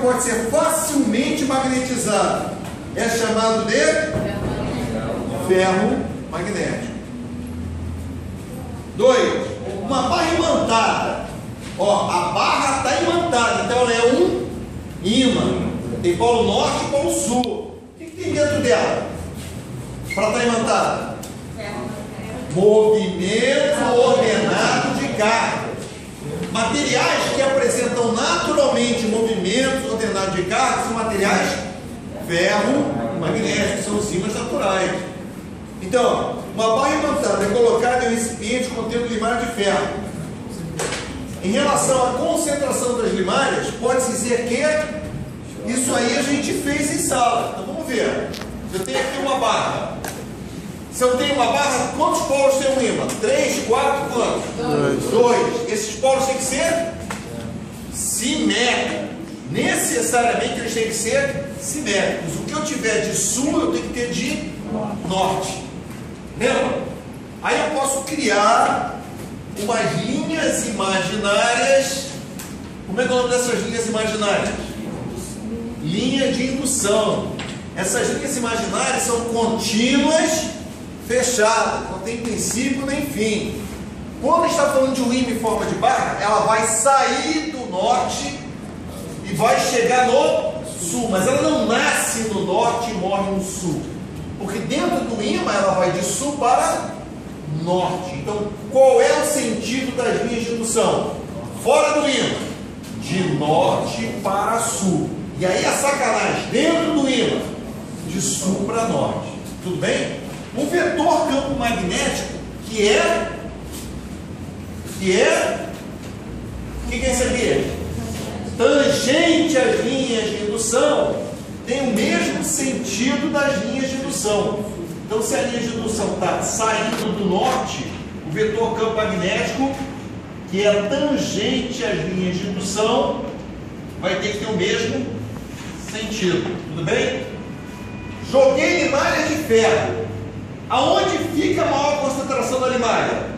pode ser facilmente magnetizado é chamado de ferro magnético. 2. Uma barra imantada. Ó, a barra está imantada, então ela é um ímã. Tem polo norte e polo sul. O que tem dentro dela para estar imantada? Movimento ordenado de carga. Materiais que apresentam naturalmente movimentos ordenados de carga são materiais ferro-magnéticos, são os ímãs naturais. Então, uma barra imantada é colocada em um recipiente contendo limalha de ferro. Em relação à concentração das limalhas, pode-se dizer que isso aí a gente fez em sala. Então vamos ver. Eu tenho aqui uma barra. Se eu tenho uma barra, quantos polos tem um ímã? 3, 4, quantos? 2. Esses polos têm que ser simétricos. Necessariamente eles têm que ser simétricos. O que eu tiver de sul, eu tenho que ter de norte. Lembra? Aí eu posso criar umas linhas imaginárias. Como é que é o nome dessas linhas imaginárias? Linha de indução. Essas linhas imaginárias são contínuas, fechadas, não tem princípio nem fim. Quando está falando de um ímã em forma de barra, ela vai sair do norte e vai chegar no sul, mas ela não nasce no norte e morre no sul, porque dentro do ímã ela vai de sul para norte. Então, qual é o sentido das linhas de indução? Fora do ímã, de norte para sul. E aí a sacanagem, dentro do ímã, de sul para norte. Tudo bem? O vetor campo magnético, que é o que é isso aqui? Tangente às linhas de indução, tem o mesmo sentido das linhas de indução. Então, se a linha de indução está saindo do norte, o vetor campo magnético, que é tangente às linhas de indução, vai ter que ter o mesmo sentido. Tudo bem? Joguei limalha de ferro. Aonde fica a maior concentração da limalha?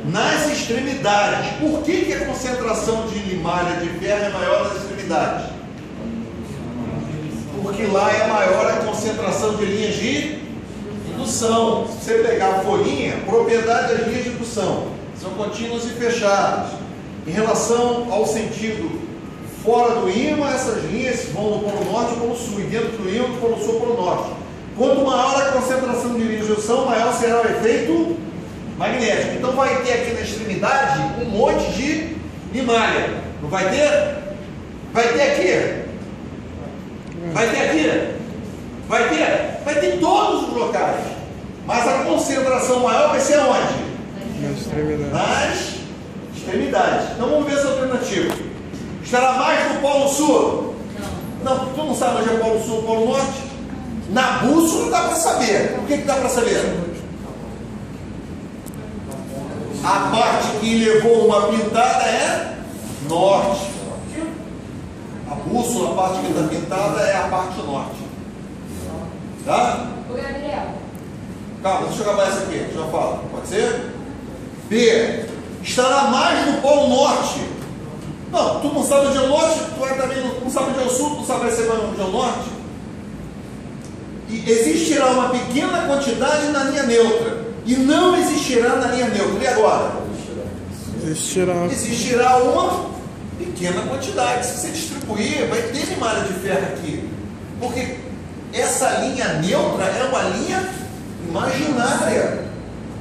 Nas extremidades. Por que a concentração de limalha de ferro é maior nas extremidades? Porque lá é maior a concentração de linhas de indução. Se você pegar a folhinha, propriedade das linhas de indução são contínuas e fechadas. Em relação ao sentido fora do ímã, essas linhas vão do polo norte e polo sul, e dentro do ímã, do polo sul e polo norte. Quanto maior a concentração de linhas de indução, maior será o efeito magnético. Então vai ter aqui na extremidade um monte de limalha. Não vai ter? Vai ter aqui? Vai ter aqui? Vai ter? Vai ter em todos os locais. Mas a concentração maior vai ser onde? Nas extremidades. Nas extremidades. Então vamos ver essa alternativa. Estará mais no polo sul? Não, tu não sabe onde é o polo sul e o polo norte? Na bússola dá para saber. O que dá para saber? A parte que levou uma pintada é norte. A bússola, a parte que está pintada é a parte norte. Tá? O Gabriel. Calma, deixa eu acabar essa aqui, já falo. Pode ser? B. Estará mais no polo norte. Não, tu não sabe onde é o norte, tu vai também não sabe onde é o sul, tu não sabe onde é o norte. E existirá uma pequena quantidade na linha neutra. E não existirá na linha neutra. E agora? Existirá uma pequena quantidade. Se você distribuir, vai ter limalha de ferro aqui. Porque essa linha neutra é uma linha imaginária.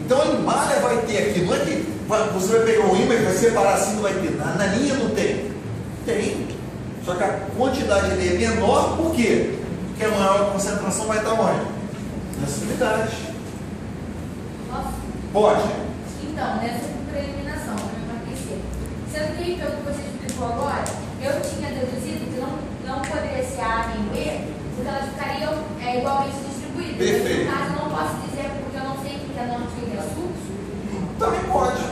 Então a limalha vai ter aqui. Não é que você vai pegar um ímã e vai separar assim, não vai ter. Na linha não tem. Tem. Só que a quantidade dele é menor, por quê? Porque a maior concentração vai estar onde? Nas extremidades. Pode? Então, nessa eliminação, para aquecer. Sendo que pelo que você explicou agora, eu tinha deduzido que não poderia ser A nem B, porque elas ficariam igualmente distribuídas. Perfeito. No caso, eu não posso dizer, porque eu não sei o que é norte e o que é sul. Também pode.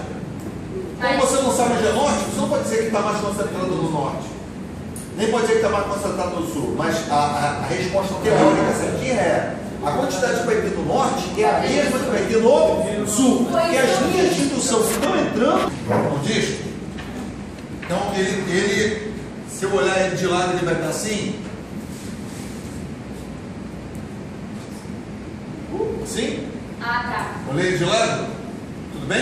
Como você não sabe onde é norte, você não pode dizer que está mais concentrado no norte. Nem pode dizer que está mais concentrado no sul. Mas a resposta teórica certinha é: a quantidade que vai ter no norte é a mesma que vai ter no sul. Porque as linhas de indução que estão entrando no disco, então ele Se eu olhar ele de lado, ele vai estar assim? Assim? Ah, tá. Olhei ele de lado? Tudo bem?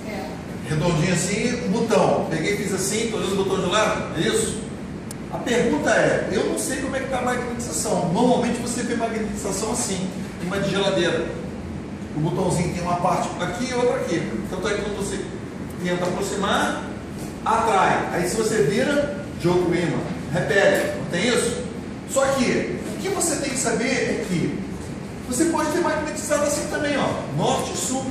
É. Redondinho assim, um botão. Peguei e fiz assim, estou olhando o botão de lado, é isso? A pergunta é, eu não sei como é que está a magnetização. Normalmente você vê magnetização assim, em uma de geladeira. O botãozinho tem uma parte aqui e outra aqui. Tanto é que quando você tenta aproximar, atrai. Aí se você vira, joga o ímã, repele. Não tem isso? Só que, o que você tem que saber é que você pode ter magnetizado assim também, ó, norte e sul.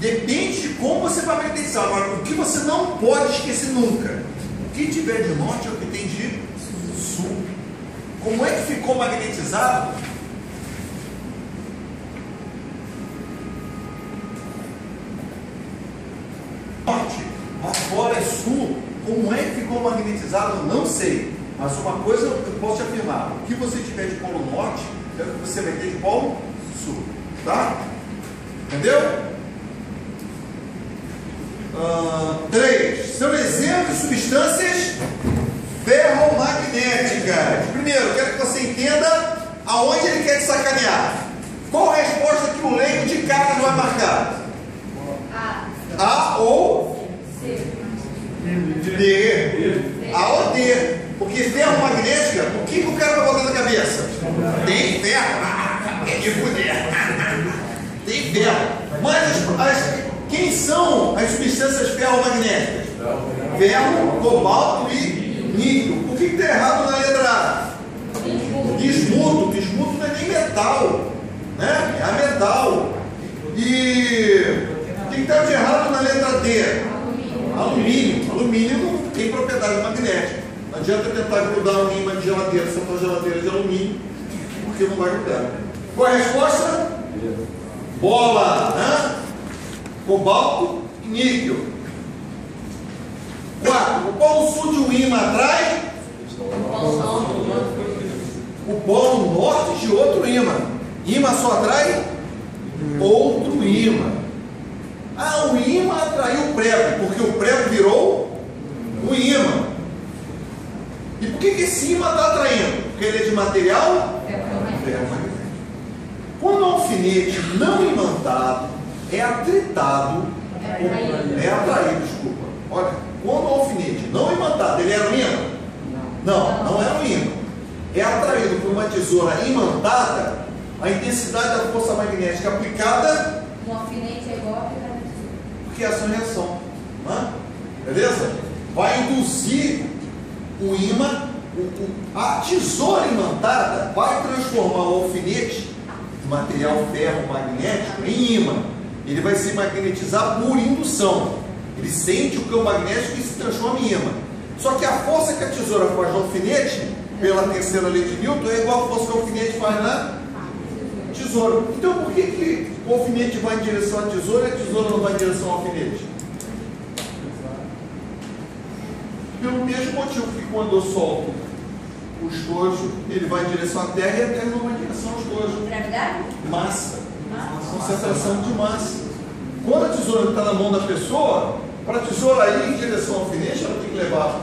Depende de como você vai magnetizar. Agora, o que você não pode esquecer nunca, o que tiver de norte é o que tem de sul. Como é que ficou magnetizado? Norte, agora é sul. Como é que ficou magnetizado? Eu não sei. Mas uma coisa eu posso te afirmar: o que você tiver de polo norte é o que você vai ter de polo sul. Tá? Entendeu? 3. São exemplos de substâncias ferromagnéticas. Primeiro, quero que você entenda aonde ele quer te sacanear. Qual a resposta que o leigo de cara vai marcar? A ou D. A ou D. Porque ferromagnética, o que o cara vai botar na cabeça? Tem ferro. É de fuder. Tem ferro. Mas quem são as substâncias ferromagnéticas? Ferro, cobalto e níquel. O que está errado na letra A? Bismuto. Bismuto não é nem metal, né? É metal. E o que está de errado na letra D? Alumínio. Alumínio não tem propriedade magnética. Não adianta tentar grudar um ímã de geladeira, se for geladeira de alumínio, porque não vai grudar. Qual é a resposta? Bola, né? Cobalto e níquel. 4. O polo sul de um ímã atrai o polo norte de outro ímã. Ímã só atrai outro ímã. Ah, o ímã atraiu o prego, porque o prego virou o ímã. E por que esse ímã está atraindo? Porque ele é de material ferromagnético. Quando o alfinete não imantado é atritado, é atraído, desculpa. Olha, quando o alfinete não imantado, ele era um ímã? Não era um ímã. É atraído por uma tesoura imantada, a intensidade da força magnética aplicada. Um alfinete é igual a aplicar na tesoura. Porque é ação e reação. Beleza? Vai induzir o ímã, a tesoura imantada vai transformar o alfinete de material ferromagnético em ímã. Ele vai se magnetizar por indução. Ele sente o campo magnético e se transforma em ímã. Só que a força que a tesoura faz no alfinete, pela terceira lei de Newton, é igual a força que o alfinete faz na tesoura. Então por que o alfinete vai em direção à tesoura e a tesoura não vai em direção ao alfinete? Pelo mesmo motivo que quando eu solto o estojo, ele vai em direção à Terra e a Terra não vai em direção ao estojo. Gravidade? Massa. Concentração de massa. Quando a tesoura está na mão da pessoa, para a tesoura ir em direção ao alfinete, ela tem que levar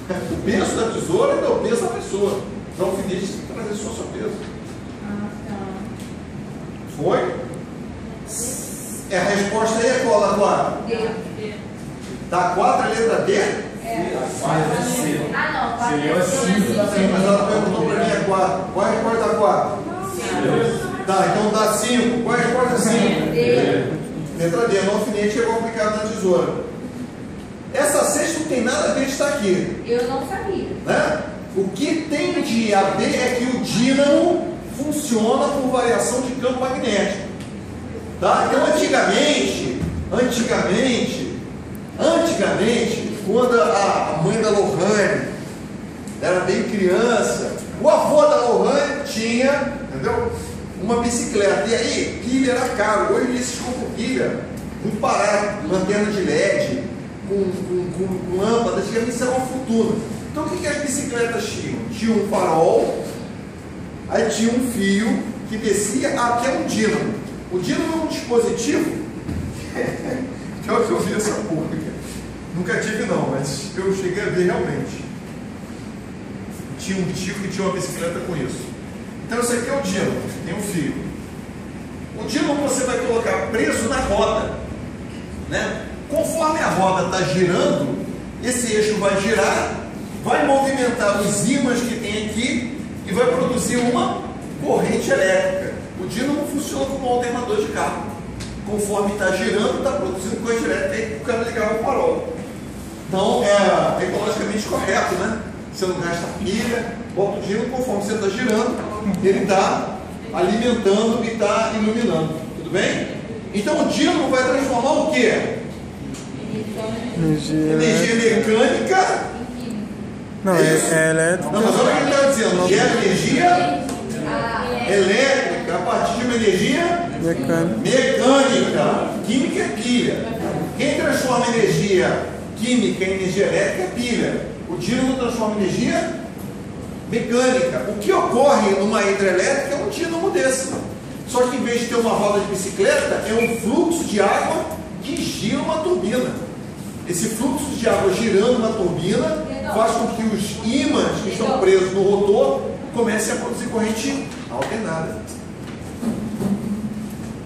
o peso da tesoura e o peso da pessoa. Então o alfinete tem que trazer só o seu peso. Foi? A resposta aí é qual, Laquara? D. Da 4 a letra D? Ah, não. Seria assim. Sim, mas ela perguntou para mim a 4. Qual é a resposta da 4? Tá, então dá 5. Qual é a resposta 5? D. Letra D, no alfinete é aplicado na tesoura. Essa 6 não tem nada a ver de estar aqui. Eu não sabia. Né? O que tem de a ver é que o dínamo funciona por variação de campo magnético. Tá? Então antigamente, quando a mãe da Lohane era bem criança, o avô da Lohane tinha, entendeu? Uma bicicleta. E aí, pilha era caro. Hoje esses compram pilha muito barato, lanterna de LED, com lâmpada. Antigamente isso era uma fortuna. Então o que as bicicletas tinham? Tinha um farol, aí tinha um fio que descia até um dínamo. O dínamo é um dispositivo que é o que eu vi essa porra. Nunca tive não, mas eu cheguei a ver realmente. tinha um tio que tinha uma bicicleta com isso. Então esse aqui é o dínamo, tem um fio. O dínamo você vai colocar preso na roda, né? Conforme a roda está girando, esse eixo vai girar, vai movimentar os ímãs que tem aqui e vai produzir uma corrente elétrica. O dínamo funciona como um alternador de carro. Conforme está girando, está produzindo corrente elétrica, aí o cara ligava o farol. Então é ecologicamente correto, né? Você não gasta pilha, bota o dínamo, conforme você está girando, ele está alimentando e está iluminando. Tudo bem? Então o dínamo vai transformar o quê? Energia mecânica. Não, é elétrica. Não, mas olha o que ele está dizendo. Gera energia elétrica a partir de uma energia mecânica. Química é pilha. Quem transforma energia química em energia elétrica é pilha. O dínamo transforma energia mecânica. O que ocorre numa hidrelétrica é um dínamo desse. Só que em vez de ter uma roda de bicicleta, é um fluxo de água que gira uma turbina. Esse fluxo de água girando na turbina faz com que os ímãs que estão presos no rotor comecem a produzir corrente alternada.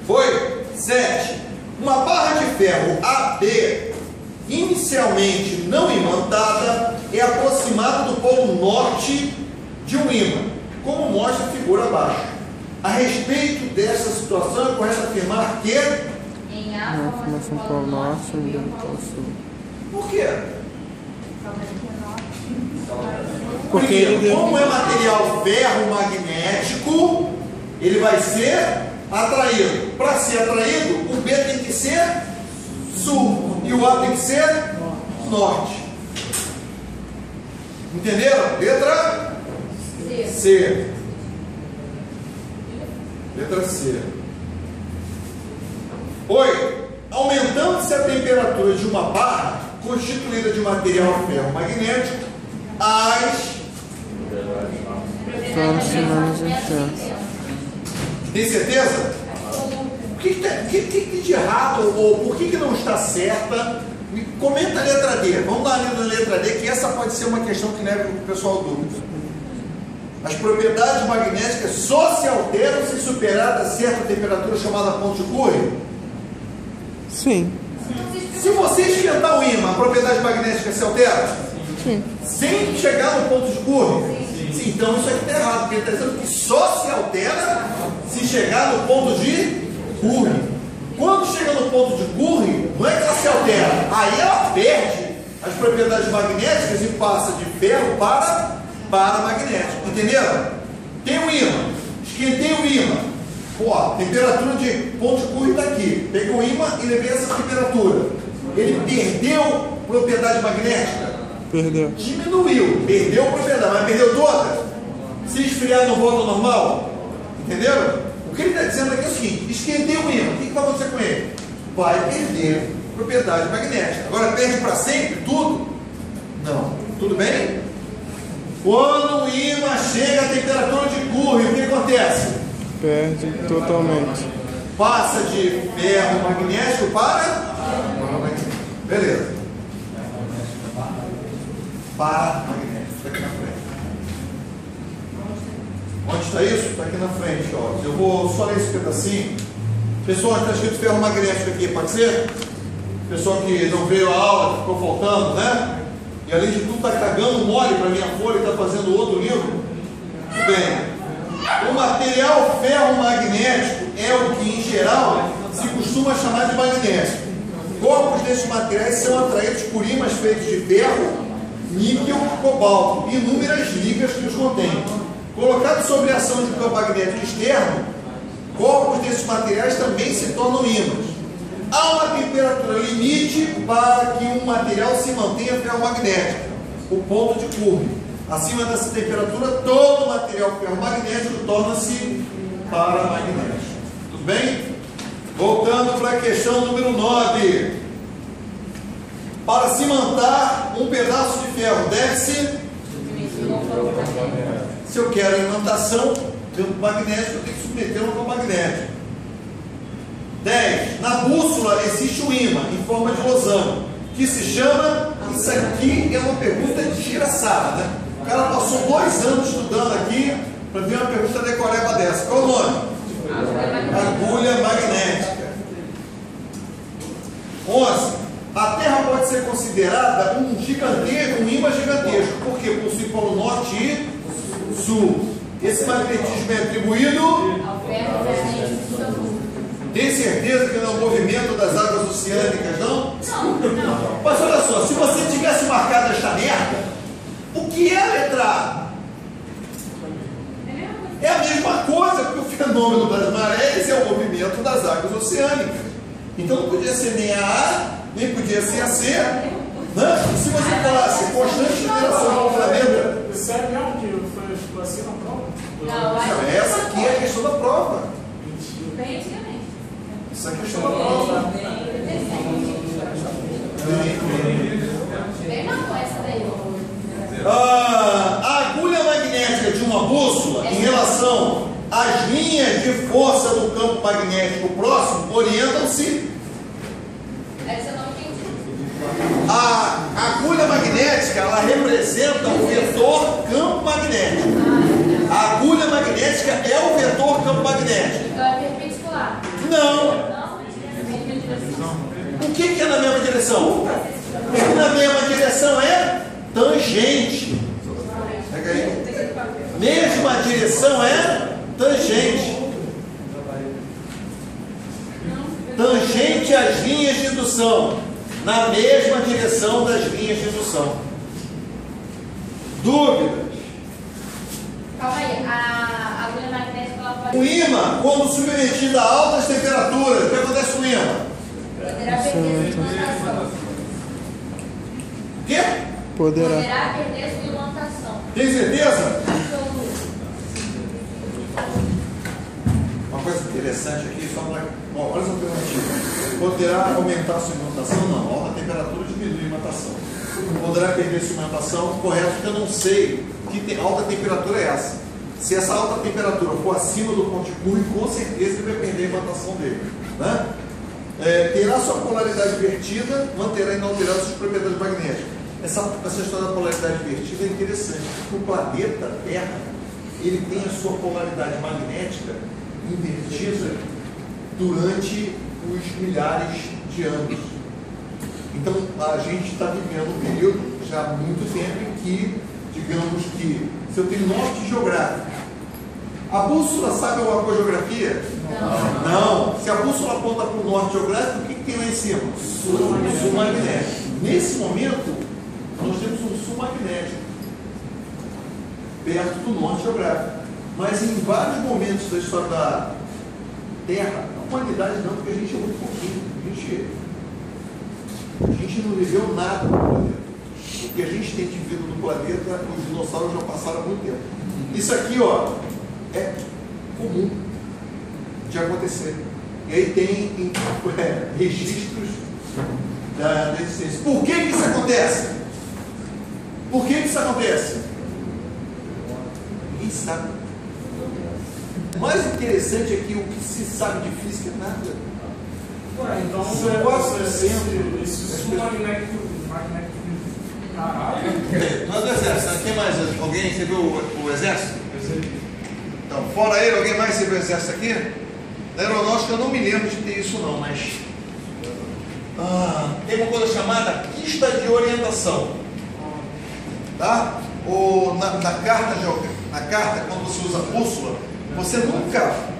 Foi? 7. Uma barra de ferro AB, inicialmente não imantada, é aproximada do polo norte de um ímã, como mostra a figura abaixo. A respeito dessa situação, é correto afirmar que Uma formação polo norte e um polo sul. Por quê? Porque como é material ferro-magnético, ele vai ser atraído. Para ser atraído, o B tem que ser sul e o A tem que ser norte. Entenderam? Letra C. Letra C. 8. Aumentando-se a temperatura de uma barra constituída de material ferro-magnético, as... Tem certeza? O que tem de errado ou por que não está certa? Comenta a letra D. Vamos dar a letra D, que essa pode ser uma questão que leva o pessoal a dúvida. As propriedades magnéticas só se alteram se superada certa temperatura chamada ponto de Curry? Sim. Se você esquentar o ímã, a propriedade magnética se altera? Sim. Sem chegar no ponto de Curry? Sim, então isso aqui está errado, porque ele está dizendo que só se altera se chegar no ponto de Curry. Quando chega no ponto de Curry, não é que ela se altera, aí ela perde as propriedades magnéticas e passa de ferro para magnético. Entenderam? Tem um ímã, esquentei o ímã. Ó, temperatura de ponto de Curry está aqui. Peguei o ímã e levei essa temperatura. Ele perdeu propriedade magnética? Perdeu. Diminuiu, perdeu propriedade, mas perdeu toda. Se esfriar não volta ao normal. Entenderam? O que ele está dizendo aqui é o seguinte: esquentei o ímã, o que vai acontecer com ele? Vai perder propriedade magnética. Agora perde para sempre tudo? Não. Tudo bem? Quando o ímã chega a temperatura de Curry, o que acontece? Perde totalmente. Passa de ferro magnético para... Beleza. Para magnético. Está aqui na frente. Onde está isso? Está aqui na frente. Ó. Eu vou só ler esse pedacinho. Pessoal, está escrito ferro magnético aqui, pode ser? Pessoal que não veio a aula, ficou faltando, né? E além de tudo está cagando mole para minha folha e está fazendo outro livro. Tudo bem. O material ferro-magnético é o que, em geral, se costuma chamar de magnético. Corpos desses materiais são atraídos por ímãs feitos de ferro, níquel, cobalto e inúmeras ligas que os contêm. Colocados sob a ação de campo magnético externo, corpos desses materiais também se tornam ímãs. Há uma temperatura limite para que um material se mantenha ferromagnético, o ponto de Curry. Acima dessa temperatura, todo material ferromagnético torna-se paramagnético. Tudo bem? Voltando para a questão número 9. Para cimentar um pedaço de ferro, deve-se... Se eu quero imantação, campo magnético, eu tenho que submeter um campo magnético. 10. Na bússola existe um ímã em forma de losango, que se chama... Isso aqui é uma pergunta desgraçada, né? O cara passou 2 anos estudando aqui para ver uma pergunta decoreba dessa. Qual o nome? Agulha magnética. 11. A Terra pode ser considerada um imã gigantesco. Por quê? Possui polo norte e sul. Esse magnetismo é atribuído. Tem certeza que não é o movimento das águas oceânicas, não? Não. Mas olha só, se você tivesse marcado esta merda, o que é a letra A? É a mesma coisa, porque o fenômeno das marés é o movimento das águas oceânicas. Então não podia ser nem a A, nem podia ser a C. Né? E se você falasse constante geração do planeta. Sério mesmo que foi assim na prova? Não, Essa aqui é a questão da prova. bem antigamente. Isso é a questão da prova. Bem marcou essa daí. A agulha magnética de uma bússola em relação às linhas de força do campo magnético próximo orientam-se. Essa eu não entendi. A agulha magnética, ela representa o vetor campo magnético. A agulha magnética é o vetor campo magnético. Então é perpendicular. Não. Não? O que é na mesma direção? Na mesma direção é tangente. Pega aí. Mesma direção é tangente. Tangente às linhas de indução. Na mesma direção das linhas de indução. Dúvidas? Calma aí, a agulha magnética ela pode. O ímã, quando submetido a altas temperaturas, o que acontece com o ímã? Poderá perder sua imantação. O quê? Poderá perder sua imantação. Tem certeza? Absoluta. Uma coisa interessante aqui, só para. Olha essa alternativa. Poderá aumentar sua imantação? Não. Alta temperatura diminui a imantação. Poderá perder sua imantação? Correto, porque eu não sei que alta temperatura é essa. Se essa alta temperatura for acima do ponto de Curie, com certeza ele vai perder a imantação dele. Né? Terá sua polaridade invertida, manterá inalteradas suas propriedades magnéticas. Essa história da polaridade invertida é interessante, porque o planeta Terra ele tem a sua polaridade magnética invertida durante os milhares de anos. Então a gente está vivendo um período já há muito tempo em que, digamos que, se eu tenho norte geográfico, a bússola sabe alguma coisa de geografia? Não. Se a bússola aponta para o norte geográfico, o que tem lá em cima? Sul magnético. Nesse momento, nós temos um sul magnético perto do norte geográfico. Mas em vários momentos da história da Terra, a humanidade não, porque a gente é muito pouquinho. A gente não viveu nada no planeta. O que a gente tem de vida no planeta, os dinossauros já passaram há muito tempo. Isso aqui, ó, é comum de acontecer. E aí tem registros da existência. Por que isso acontece? Por que isso acontece? Ninguém sabe. O mais interessante é que o que se sabe de física é nada. Ué, então esse sul magnético. Caralho. Nós do exército, né? Quem mais? Alguém recebeu o exército? Então, fora ele, alguém mais recebeu o exército aqui? Na aeronáutica eu não me lembro de ter isso não, mas tem uma coisa chamada pista de orientação. Tá? Na carta, quando você usa a bússola,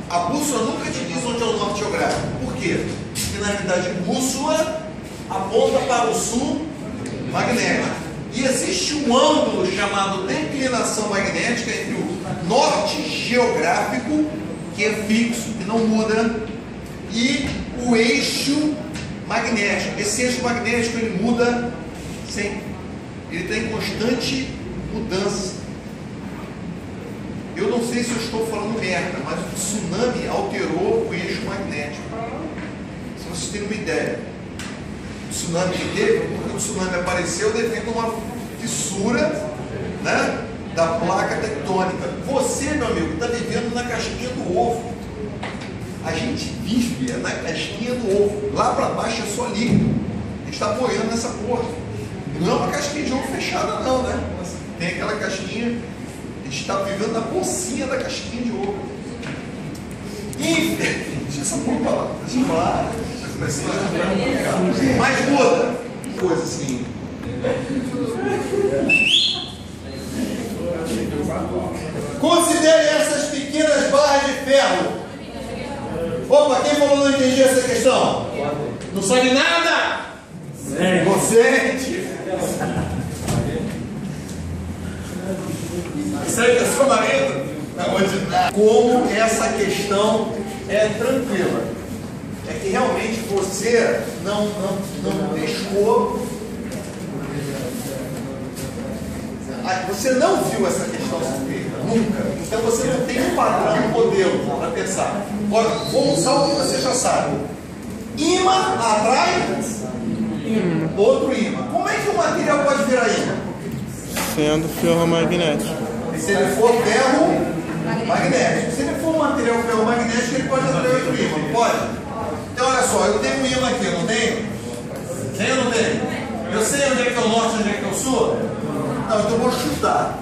a bússola nunca te diz onde é o norte geográfico. Por quê? Porque na realidade bússola aponta para o sul magnético. E existe um ângulo chamado declinação magnética entre o norte geográfico, que é fixo, que não muda, e o eixo magnético. Esse eixo magnético ele muda sempre. Ele está em constante mudança. Eu não sei se eu estou falando merda, mas o tsunami alterou o eixo magnético. Se vocês terem uma ideia, o tsunami que teve, porque o tsunami apareceu devido a uma fissura, né, da placa tectônica. Você, meu amigo, está vivendo na casquinha do ovo. A gente vive na casquinha do ovo. Lá para baixo é só líquido. A gente está boiando nessa porra. Não é uma casquinha de ovo fechada, não, né? tem aquela casquinha, a gente está vivendo na bolsinha da casquinha de ouro. Deixa essa porra lá, deixa eu falar. Mas muda. Coisa assim. Considere essas pequenas barras de ferro. Opa, quem falou não entendi essa questão? Não sabe nada? Você? Isso aí que é seu marido? Como essa questão é tranquila. É que realmente você não pescou. Você não viu essa questão ser feita, nunca. Então você não tem um padrão, um modelo para pensar. Agora, vou usar o que você já sabe. Ímã atrai outro ímã. Como é que o material pode virar ímã? Sendo ferromagnético. Se ele for ferro magnético. Se ele for um material ferromagnético, ele pode atrair outro ímã, não pode? Então olha só, eu tenho um ímã aqui, eu não tenho? Tenho ou não tenho? Eu sei onde é que é o norte e onde é que é o sul? Não, então eu vou chutar.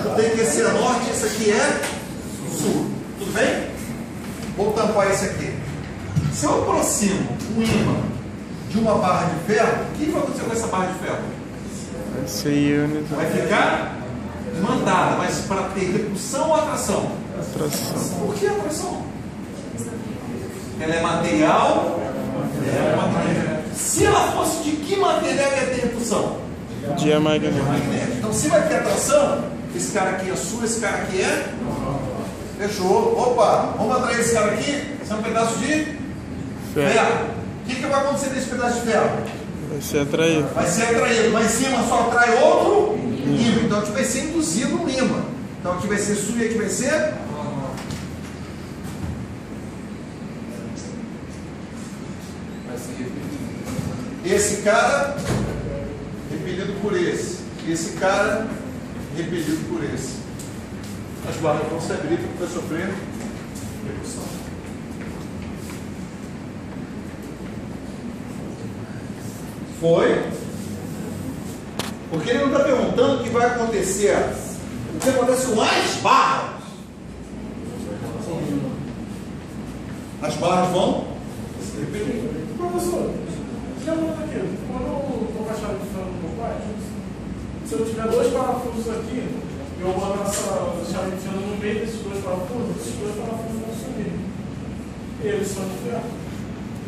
Chutei que esse é norte e esse aqui é sul. Tudo bem? Vou tampar esse aqui. Se eu aproximo um ímã de uma barra de ferro, o que vai acontecer com essa barra de ferro? Vai ser ionizado. Vai ficar imantada, mas para ter repulsão ou atração? Atração. Por que atração? Ela é material? É material. Se ela fosse de que material ia ter repulsão? Diamagnético. Então se vai ter atração, esse cara aqui é sul, esse cara aqui é? Fechou. Opa, vamos atrair esse cara aqui? Esse é um pedaço de ferro. O que vai acontecer nesse pedaço de ferro? Vai ser atraído. Vai ser atraído. Lá em cima só atrai outro ímã. Então aqui vai ser induzido um ímã. Então aqui vai ser sul e aqui vai ser? Esse cara repelido por esse. Esse cara repelido por esse. As barras vão se abrir para sofrer repulsão. Foi? Porque ele não está perguntando o que vai acontecer. O que acontece com as barras? As barras vão se repelir. Professor, já mudou aqui. Quando eu colocar a chave de ferro no meu pai, se eu tiver dois parafusos aqui, eu boto essa chave de ferro no meio desses dois parafusos, esses dois parafusos vão sumir. E eles são de ferro.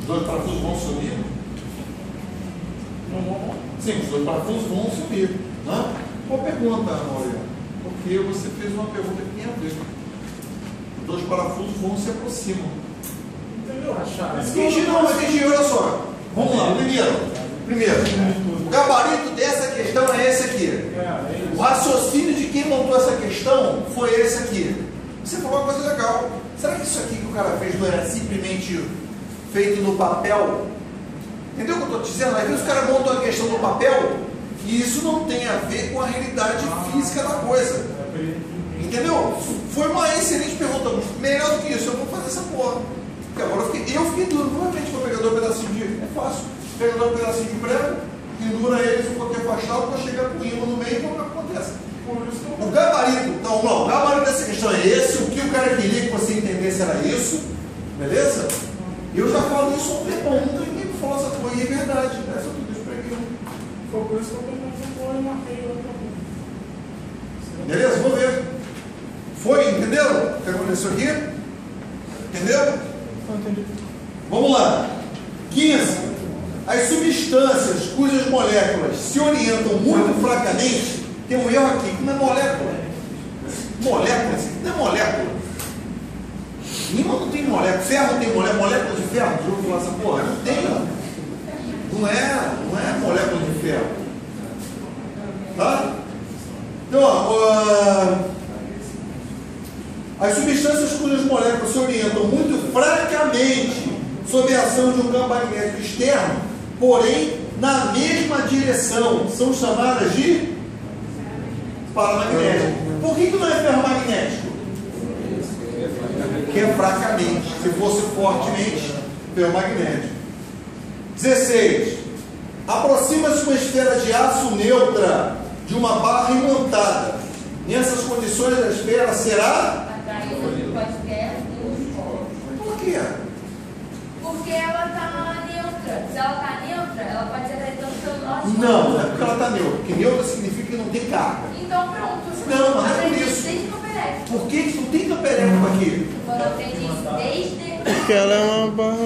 Os dois parafusos vão sumir? Não vão? Sim, os dois parafusos vão sumir. Né? Boa pergunta, Maureen. Porque você fez uma pergunta que tem a ver. Os dois parafusos vão se aproximam. Entendeu? A chave. Entendi, olha só. Vamos lá, primeiro, o gabarito dessa questão é esse aqui. O raciocínio de quem montou essa questão foi esse aqui. Você falou uma coisa legal. Será que isso aqui que o cara fez não era simplesmente feito no papel? Entendeu o que eu estou dizendo? Às vezes o cara montou a questão no papel e isso não tem a ver com a realidade física da coisa. Entendeu? Foi uma excelente pergunta. Melhor do que isso, eu vou fazer essa porra. Porque agora eu fiquei duro. Provavelmente vou pegar um pedacinho de. É fácil. Pega um pedacinho de prego, pendura eles um pouquinho afastado para chegar com o ímã no meio e ver o que acontece. O gabarito, então, não, o gabarito dessa questão é esse. O que o cara queria que você entendesse era isso. Beleza? Eu já falo isso há um tempo. Nunca ninguém me falou essa coisa e é verdade. Essa tudo isso preguei. Foi por isso que eu peguei essa porra e marquei outra coisa. Beleza? Vamos ver. Foi? Entenderam o que aconteceu aqui? Entendeu? Entendi. Vamos lá. 15. As substâncias cujas moléculas se orientam muito fracamente, tem um erro aqui, que não é molécula. Molécula, isso aqui não é molécula. Ímã não tem molécula, ferro não tem molécula, molécula de ferro, já ouviu falar essa porra? Não tem. Não é molécula de ferro. Tá? Então, ó, as substâncias cujas moléculas se orientam muito fracamente sob a ação de um campo magnético externo, porém na mesma direção, são chamadas de paramagnético. Por que não é ferromagnético? Porque é fracamente. Se fosse fortemente, ferromagnético. 16. Aproxima-se uma esfera de aço neutra de uma barra imantada. Nessas condições, a esfera será... Por quê? Porque ela está neutra. Se ela está neutra, ela pode ser atraída tanto pelo norte. Não, não é porque ela está neutra. Porque neutra significa que não tem carga. Então pronto. Não, mas não é por aprendi isso. desde Campo Elétrico. Por que não tem campo elétrico aqui? Quando eu aprendi isso desde... Porque ela é uma barra.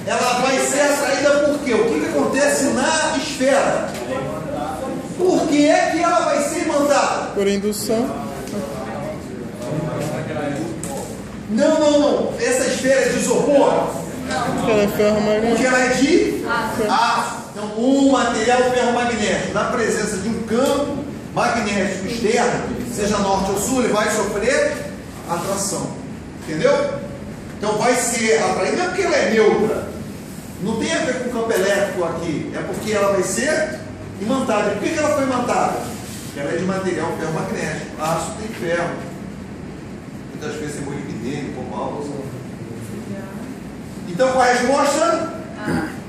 Ela vai ser atraída por quê? O que acontece na esfera? Por que é que ela vai ser imandada? Por indução. Não. Essa esfera é de isopor? Porque ela é ferromagnética. Porque ela é de aço. Então, um material ferromagnético, na presença de um campo magnético externo, seja norte ou sul, ele vai sofrer atração. Entendeu? Então, vai ser atraída, não é porque ela é neutra. Não tem a ver com o campo elétrico aqui. É porque ela vai ser imantada. Por que ela foi imantada? Porque ela é de material ferromagnético. Aço tem ferro. Muitas vezes é molibdênio, cobalto. Então, qual a resposta?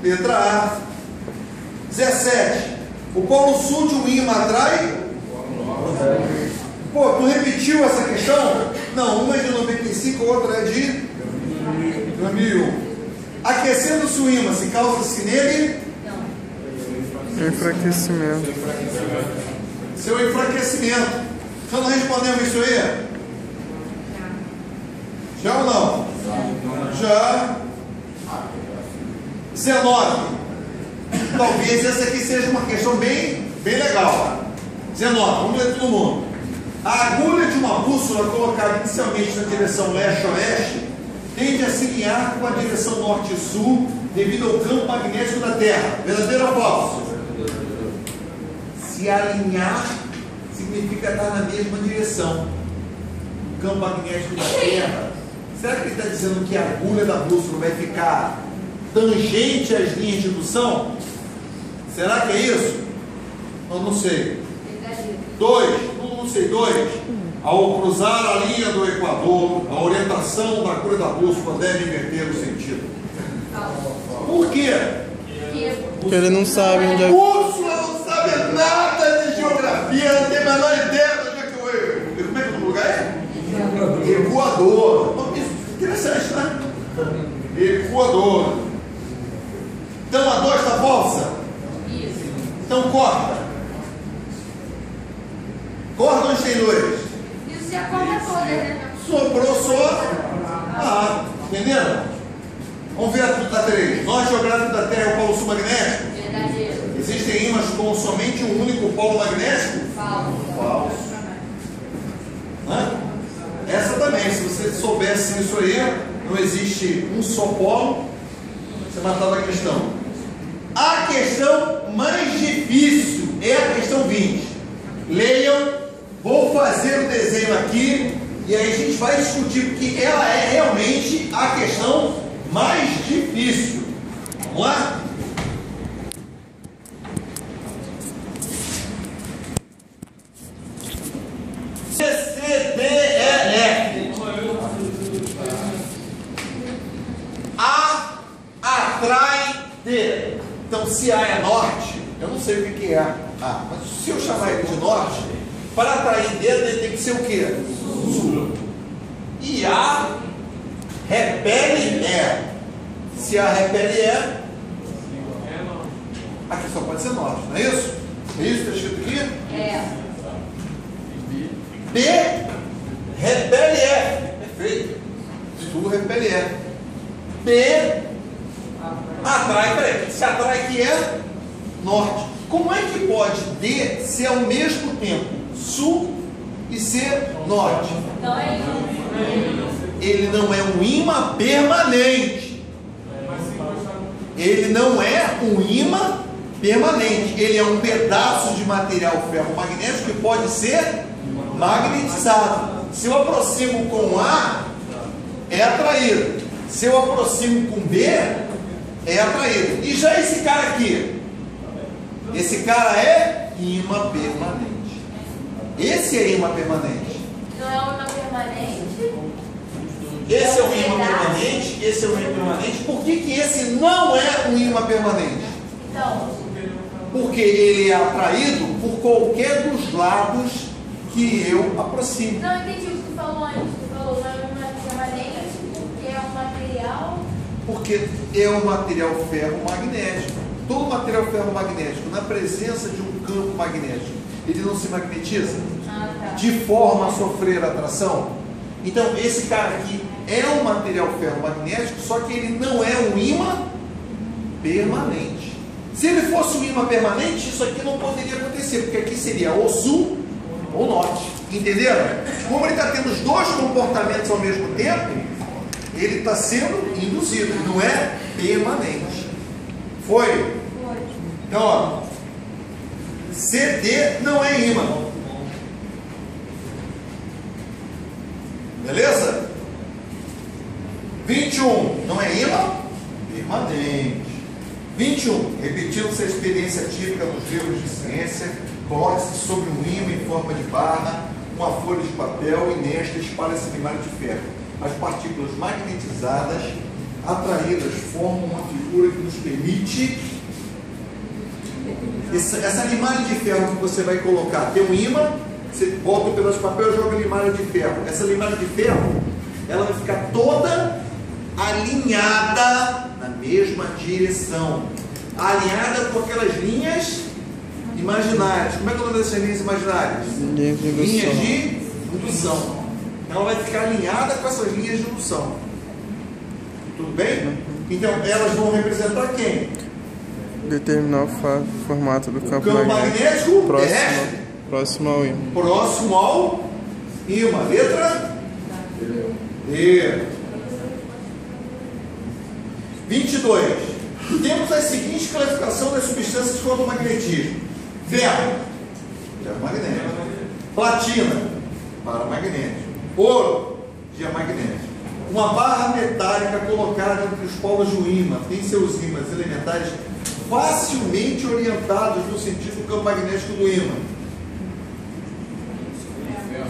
Letra A. 17. O polo sul de um ímã atrai? Pô, tu repetiu essa questão? Não, uma é de 95, a outra é de 2001. Aquecendo-se o ímã, se causa-se nele? Enfraquecimento. Seu enfraquecimento. Já não respondemos isso aí? Já ou não? Já. 19. Talvez essa aqui seja uma questão bem legal. 19. Vamos ler todo mundo. A agulha de uma bússola colocada inicialmente na direção leste-oeste tende a se alinhar com a direção norte e sul devido ao campo magnético da Terra. Verdadeiro ou falso? Se alinhar significa estar na mesma direção. O campo magnético da Terra. Será que ele está dizendo que a agulha da bússola vai ficar tangente às linhas de indução? Será que é isso? Eu não sei. 2. Não sei. 2. Ao cruzar a linha do Equador, a orientação da agulha da bússola deve inverter o sentido. Por quê? Porque ele não sabe onde é. Bússola não sabe nada de geografia, não tem a menor ideia de onde é que eu erro. Como é que o lugar é? Equador. Interessante, né? Equador. Então a 2 está falsa? Isso. Então corta. Corta onde tem 2. Isso já conta toda, né? Sobrou só. Entenderam? Vamos ver a 3. Norte geográfico da Terra é o polo sul magnético? Verdadeiro. Existem ímãs com somente um único polo magnético? Falso. Essa também, se você soubesse isso aí, não existe um só polo, você matava a questão. A questão mais difícil é a questão 20. Leiam, vou fazer o desenho aqui e aí a gente vai discutir, porque ela é realmente a questão mais difícil. Vamos lá? C, D, E, F. A atrai D. Então, se A é norte, eu não sei o que é A, mas se eu chamar ele de norte, para atrair D, ele tem que ser o quê? Sul. E A repele E. Se A repele E, aqui só pode ser norte, não é isso? É isso que está escrito aqui? É. B repele F. Perfeito. Sul repele F. B atrai, peraí, se atrai que é norte. Como é que pode D ser ao mesmo tempo sul e ser norte? Não é isso. Ele não é um ímã permanente. Ele não é um ímã permanente. Ele é um pedaço de material ferromagnético que pode ser magnetizado. Se eu aproximo com A, é atraído. Se eu aproximo com B, é atraído. E já esse cara aqui? Esse cara é ímã permanente. Esse é ímã permanente. Não é uma permanente? Esse é um ímã permanente. Esse é um ímã permanente. Por que esse não é um ímã permanente? Então, Porque ele é atraído por qualquer dos lados que eu aproxime. Não entendi o que tu falou antes. Tu falou não é permanente porque é um material. Porque é um material ferromagnético. Todo material ferromagnético, na presença de um campo magnético, ele não se magnetiza de forma a sofrer atração. Então, esse cara aqui é um material ferromagnético, só que ele não é um ímã permanente. Se ele fosse um ímã permanente, isso aqui não poderia acontecer, porque aqui seria ou sul ou norte. Entenderam? Como ele está tendo os dois comportamentos ao mesmo tempo, ele está sendo induzido, não é permanente. Foi? Então, ó, CD não é ímã. Beleza? 21 não é ímã permanente. 21, repetindo essa experiência típica nos livros de ciência, coloque-se sobre um ímã em forma de barra, uma folha de papel e nesta espalha-se limalha de ferro. As partículas magnetizadas, atraídas, formam uma figura que nos permite. Essa limalha de ferro que você vai colocar, tem um ímã, você bota o pedaço de papel e joga a limalha de ferro. Essa limalha de ferro, ela vai ficar toda alinhada na mesma direção, alinhada com aquelas linhas imaginárias. Como é que é o nome dessas linhas imaginárias? Linhas de indução. Ela vai ficar alinhada com essas linhas de indução. Tudo bem? Então elas vão representar quem? Determinar o formato do campo magnético próximo ao ímã. Próximo ao ímã. Letra D. 22. Temos a seguinte classificação das substâncias de fotomagnetismo: ferro, ferromagnético; platina, paramagnético; ouro, diamagnético. Uma barra metálica colocada entre os polos do ímã tem seus ímãs elementares facilmente orientados no sentido do campo magnético do ímã.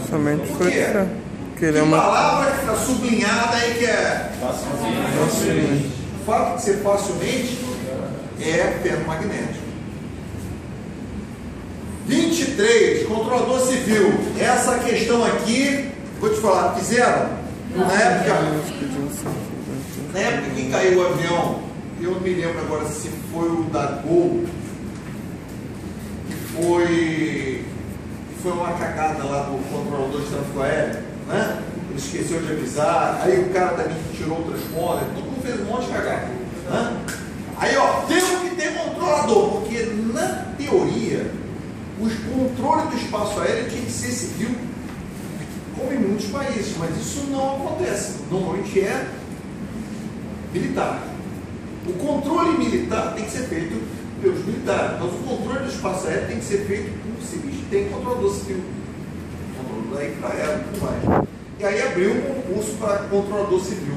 Somente Por foi quê? porque ele é Que uma palavra que está sublinhada aí que é facilmente. o fato de ser facilmente é ferromagnético. 23, controlador civil. Essa questão aqui, vou te falar, fizeram na época que caiu o avião, eu não me lembro agora se foi o da Gol, que foi uma cagada lá do controlador de tráfego aéreo, né? Ele esqueceu de avisar, aí o cara também tirou o transponder, todo mundo fez um monte de cagada, né? Aí, ó, temos que ter controlador, porque na teoria os controles do espaço aéreo tinha que ser civil, como em muitos países, mas isso não acontece. Normalmente é militar. O controle militar tem que ser feito pelos militares, mas o controle do espaço aéreo tem que ser feito por civis. Tem controlador civil, controlador da infraero e tudo mais. E aí abriu um concurso para controlador civil.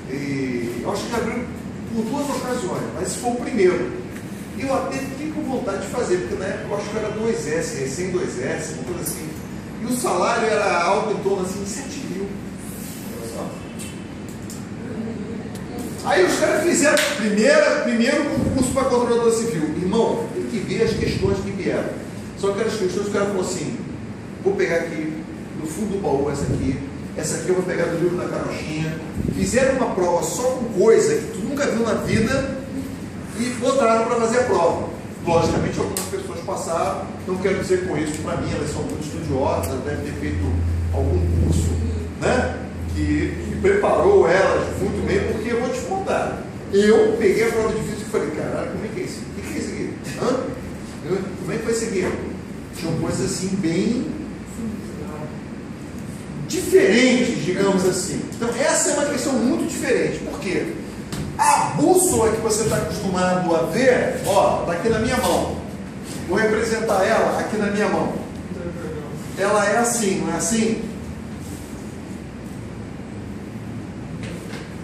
E eu acho que abriu por 2 ocasiões, mas esse foi o primeiro. Eu até fiquei com vontade de fazer, porque na época eu acho que era 2S, recém 2S, uma coisa assim. E o salário era alto em torno assim de 7 mil. Aí os caras fizeram primeiro concurso para controlador civil. Irmão, tem que ver as questões que vieram. Só que as questões que o cara falou assim: vou pegar aqui no fundo do baú essa aqui eu vou pegar do livro da carochinha. Fizeram uma prova só com coisa que tu nunca viu na vida e botaram para fazer a prova. Logicamente algumas pessoas passaram, não quero dizer com isso, para mim elas são muito estudiosas, devem ter feito algum curso, né, que preparou elas muito bem, porque eu vou te contar. Eu peguei a prova difícil e falei, caralho, como é que é isso? O que é isso aqui? Como é que foi isso aqui? Tinham coisas assim bem diferentes, digamos assim. Então essa é uma questão muito diferente. Por quê? A bússola que você está acostumado a ver, ó, está aqui na minha mão. Vou representar ela aqui na minha mão. Ela é assim, não é assim?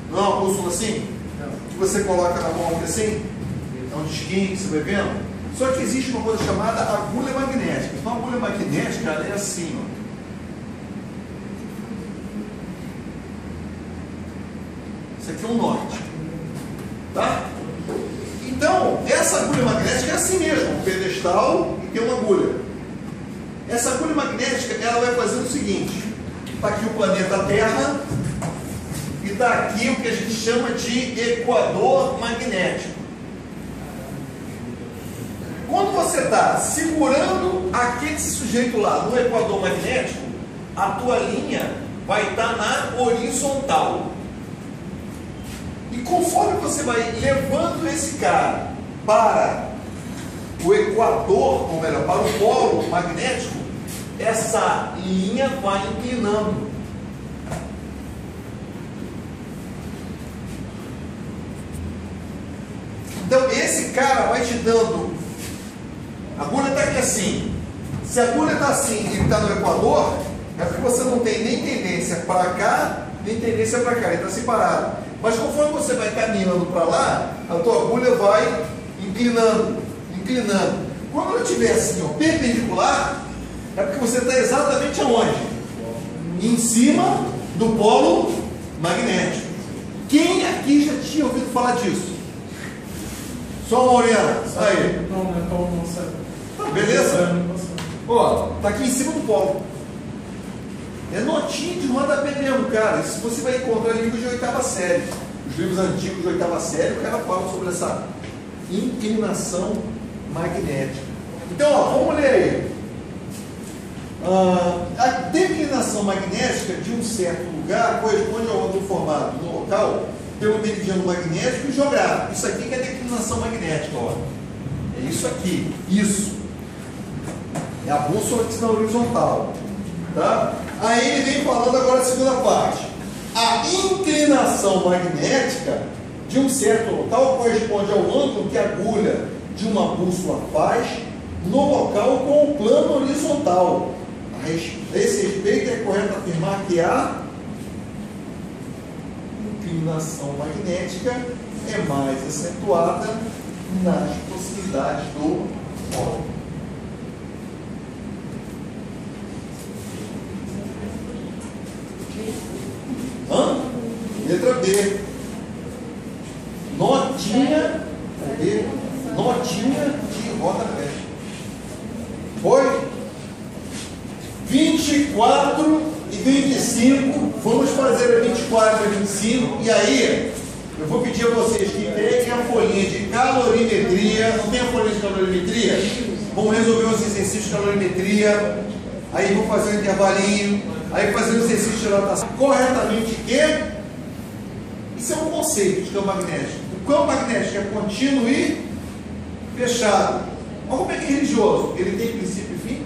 Não é uma bússola assim? Que você coloca na mão aqui assim? É um disquinho que você vai vendo? Só que existe uma coisa chamada agulha magnética. Então a agulha magnética ela é assim, ó. Isso aqui é um norte. Tá? Então, essa essa agulha magnética é assim mesmo, um pedestal e tem uma agulha. Essa agulha magnética, ela vai fazer o seguinte: está aqui o planeta Terra e está aqui o que a gente chama de equador magnético. Quando você está segurando aquele sujeito lá no equador magnético, a tua linha vai estar na horizontal. E conforme você vai levando esse cara para o equador, ou melhor, para o polo magnético, essa linha vai inclinando. Então esse cara vai te dando. A agulha está aqui assim. Se a agulha está assim e está no equador, é porque você não tem nem tendência para cá, nem tendência para cá, ele está separado. Mas conforme você vai caminhando para lá, a tua agulha vai inclinando, inclinando. Quando ela estiver assim, ó, perpendicular, é porque você está exatamente aonde? Em cima do polo magnético. Quem aqui já tinha ouvido falar disso? Só uma Morena. Aí. Não sei. Beleza? Ó, tá aqui em cima do polo. É notinha de rodapé mesmo, cara. Isso você vai encontrar em livros de 8ª série. Os livros antigos de 8ª série, o cara fala sobre essa inclinação magnética. Então, ó, vamos ler aí. A declinação magnética de um certo lugar corresponde ao ângulo formado no local pelo meridiano magnético e geográfico. Isso aqui que é a declinação magnética, ó. É isso aqui, isso. É a bússola que está na horizontal. Tá? Aí ele vem falando agora a segunda parte. A inclinação magnética de um certo local corresponde ao ângulo que a agulha de uma bússola faz no local com o plano horizontal. A esse respeito é correto afirmar que a inclinação magnética é mais acentuada nas proximidades do polo. Letra B. Notinha. Cadê? Notinha de rodapé. Foi? 24 e 25. Vamos fazer a 24 e 25. E aí, eu vou pedir a vocês que peguem a folhinha de calorimetria. Não tem a folhinha de calorimetria? Vamos resolver os exercícios de calorimetria. Aí vou fazer um intervalinho. Aí fazer o exercício de rotação corretamente, que isso é um conceito de campo magnético. O campo magnético é contínuo e fechado. Mas como é que é religioso? Ele tem princípio e fim?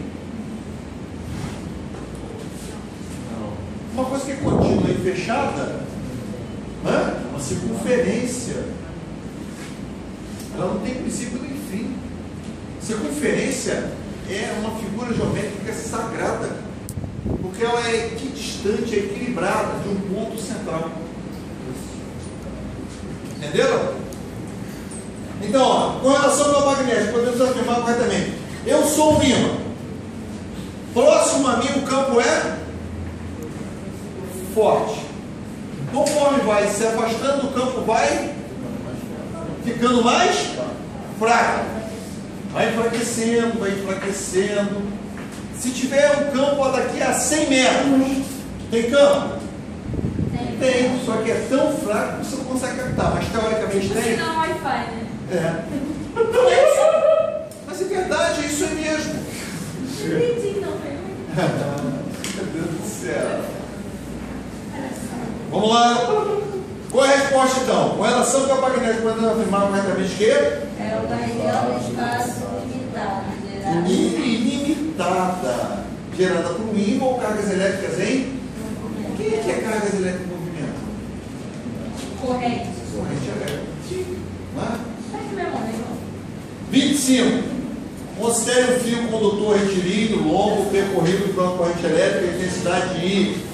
Não. Uma coisa que é contínua e fechada, né? Uma circunferência. Ela não tem princípio nem fim. Circunferência é uma figura geométrica sagrada. Porque ela é equidistante, é equilibrada de um ponto central. Entenderam? Então, ó, com relação ao magnético, podemos afirmar corretamente. Eu sou um ímã. Próximo a mim o campo é forte. Conforme vai se afastando, o campo vai ficando mais fraco. Vai enfraquecendo, vai enfraquecendo. Se tiver um campo daqui a 100 metros, tem campo? Tem, só que é tão fraco que você não consegue captar, mas teoricamente tem. Não, Wi-Fi, né? É. Mas é verdade, isso é mesmo. Entendi, não, foi. Meu Deus do céu. Vamos lá. Qual é a resposta então? Com relação ao campo magnético, podemos afirmar corretamente que? É uma região de espaço limitado. Ilimitada, gerada por um ímã ou cargas elétricas em? O que é cargas elétricas em movimento? Corrente. Corrente elétrica. Tá aqui mesmo, né, irmão? 25. Considere um fio condutor retilíneo, longo, percorrido por uma corrente elétrica e intensidade de I.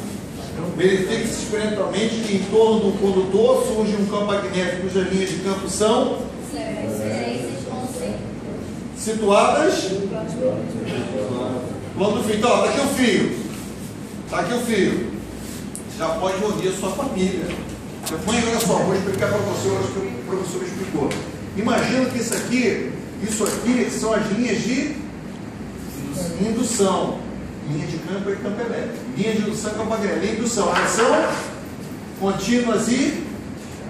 Verifique-se experimentalmente que em torno do condutor surge um campo magnético cujas linhas de campo são situadas plano do fio. Então, está aqui o fio. Está aqui o fio. Já pode ouvir a sua família. Olha só, vou explicar para você o que o professor explicou. Imagina que isso aqui são as linhas de indução. Linha de campo e campo elétrico. Linha de indução e campo magnético. Linha de indução, elas são contínuas e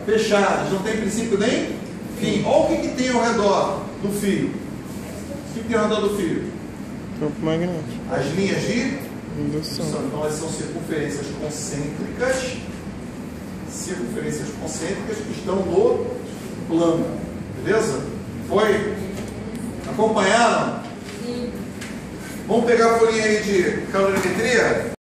fechadas. Não tem princípio nem fim. Olha o que tem ao redor do fio. O que tem ao redor do fio? Campo magnético. As linhas de Indução. então elas são circunferências concêntricas. Circunferências concêntricas que estão no plano. Beleza? Foi? Acompanharam? Sim. Vamos pegar a folhinha aí de calorimetria?